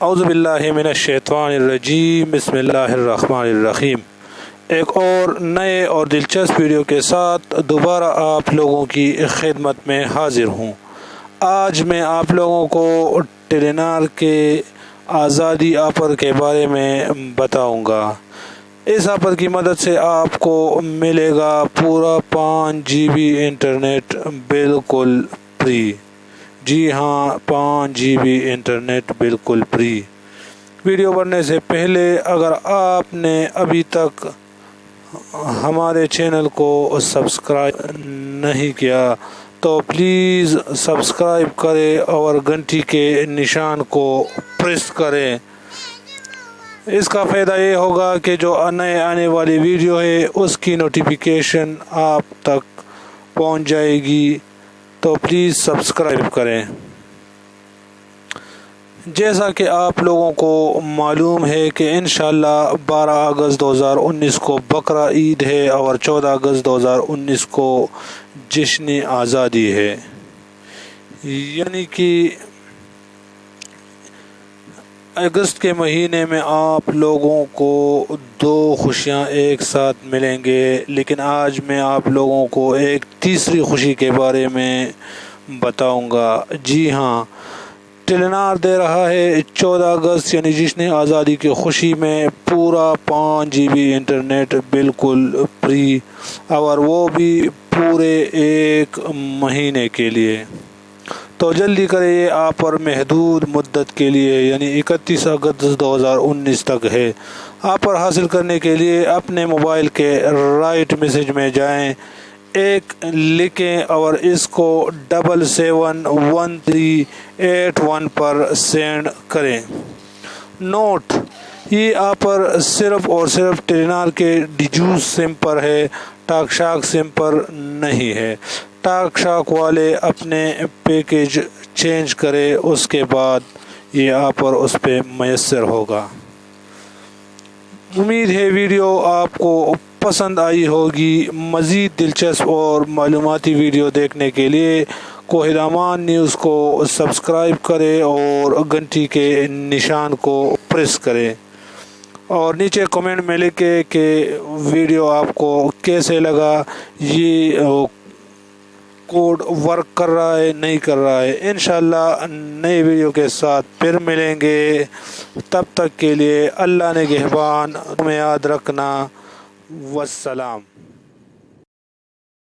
اعوذ باللہ من الشیطان الرجیم، بسم اللہ الرحمن الرحیم۔ ایک اور نئے اور دلچسپ ویڈیو کے ساتھ دوبارہ آپ لوگوں کی خدمت میں حاضر ہوں۔ آج میں آپ لوگوں کو ٹیلی نار کے آزادی آفر کے بارے میں بتاؤں گا۔ اس آفر کی مدد سے آپ کو ملے گا پورا 5 GB انٹرنیٹ بالکل فری۔ جی ہاں، 5 GB انٹرنیٹ بالکل فری۔ ویڈیو بننے سے پہلے اگر آپ نے ابھی تک ہمارے چینل کو سبسکرائب نہیں کیا تو پلیز سبسکرائب کریں اور گھنٹی کے نشان کو پریس کریں۔ اس کا فائدہ یہ ہوگا کہ جو نئے آنے والی ویڈیو ہے اس کی نوٹیفیکیشن آپ تک پہنچ جائے گی، تو پلیز سبسکرائب کریں۔ جیسا کہ آپ لوگوں کو معلوم ہے کہ انشاءاللہ 12 اگست 2019 کو بقرہ عید ہے اور 14 اگست 2019 کو جشن آزادی ہے، یعنی کہ اگست کے مہینے میں آپ لوگوں کو 2 خوشیاں ایک ساتھ ملیں گے، لیکن آج میں آپ لوگوں کو ایک تیسری خوشی کے بارے میں بتاؤں گا۔ جی ہاں، ٹیلی نار دے رہا ہے 14 اگست یعنی جشن آزادی کی خوشی میں پورا 5 GB انٹرنیٹ بالکل فری، اور وہ بھی پورے 1 مہینے کے لیے۔ تو جلدی کریں، یہ آفر محدود مدت کے لیے یعنی 31 اگست 2019 تک ہے۔ آفر حاصل کرنے کے لیے اپنے موبائل کے رائٹ میسج میں جائیں، 1 لکھیں اور اس کو 771381 پر سینڈ کریں۔ نوٹ: یہ آفر صرف اور صرف ٹیلی نار کے ڈیجیو سم پر ہے، ٹاک شاک سم پر نہیں ہے۔ ٹاک شاک والے اپنے پیکیج چینج کریں، اس کے بعد یہ آفر اس پہ میسر ہوگا۔ امید ہے ویڈیو آپ کو پسند آئی ہوگی۔ مزید دلچسپ اور معلوماتی ویڈیو دیکھنے کے لیے کوہل امان نیوز کو سبسکرائب کریں اور گھنٹی کے نشان کو پریس کریں، اور نیچے کمنٹ میں لکھیں کہ ویڈیو آپ کو کیسے لگا، یہ کوڈ ورک کر رہا ہے نہیں کر رہا ہے۔ انشاءاللہ نئے ویڈیو کے ساتھ پھر ملیں گے، تب تک کے لیے اللہ نگہبان، تمہیں یاد رکھنا۔ والسلام۔